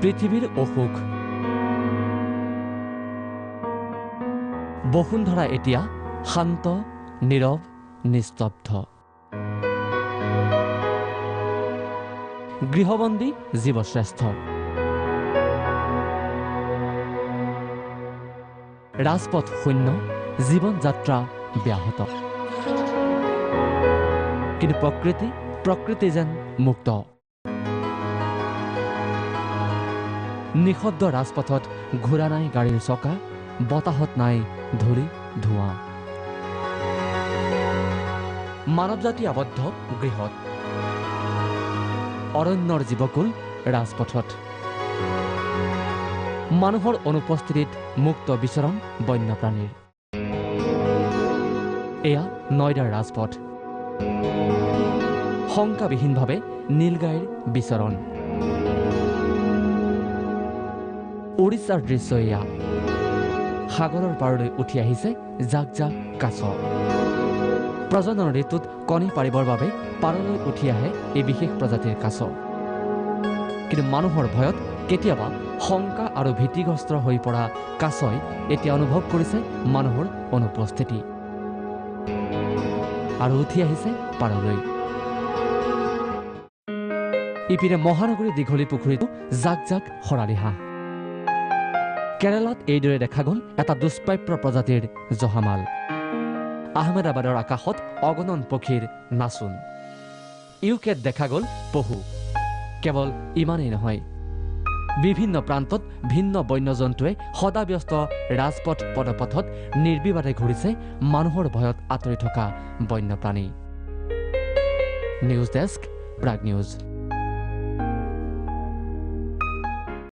পৃথিৱীৰ অসুখ বসুন্ধৰা এতিয়া শান্ত নীৰৱ নিস্তব্ধ গৃহবন্দী জীৱশ্ৰেষ্ঠ ৰাজপথ শূন্য জীৱন যাত্ৰা ব্যাহত কিন্তু প্ৰকৃতি যেন মুক্ত নিঃশব্দ ৰাজপথত ঘূৰা নাই গাড়ীৰ চকা বতাহত নাই ধূলি ধোঁৱা মানৱ জাতি আবদ্ধ গৃহত অৰণ্যৰ জীৱকুল ৰাজপথত মানুহৰ অনুপস্থিতিত মুক্ত বিচৰণ বন্যপ্ৰাণীৰ এয়া নয়দাৰ ৰাজপথ শংকাবিহীনভাৱে নীলগাইৰ বিচৰণ উৰিষ্যাৰ দৃশ্য এয়া সাগৰৰ পাৰলৈ উঠি আহিছে জাক জাক কাছ প্ৰজনন ঋতুত কণী পাৰিবৰ বাবে পাৰলৈ উঠি আহে এই বিশেষ প্ৰজাতিৰ কাছ কিন্তু মানুহৰ ভয়ত কেতিয়াবা শংকা আৰু ভীতিগ্ৰস্ত হৈ পৰা কাছই এতিয়া অনুভৱ কৰিছে মানুহৰ অনুপস্থিতি আৰু উঠি আহিছে পাৰলৈ ইপিনে মহানগৰী দীঘলী পুখুৰীতো জাক জাক শৰালী হাঁহ কেৰালাত এইদৰে দেখা গ'ল এটা দুষ্প্ৰাপ্য প্ৰজাতিৰ জহামাল আহমেদাবাদৰ আকাশত অগণন পক্ষীৰ নাচোন ইউকেত দেখা গ'ল পহু কেৱল ইমানেই নহয় বিভিন্ন প্ৰান্তত ভিন্ন বন্যজন্তুৱে সদাব্যস্ত ৰাজপথ পদপথত নিৰ্বিবাদে ঘূৰিছে মানুহৰ ভয়ত আঁতৰি থকা বন্যপ্ৰাণী নিউজ ডেস্ক প্ৰাগ নিউজ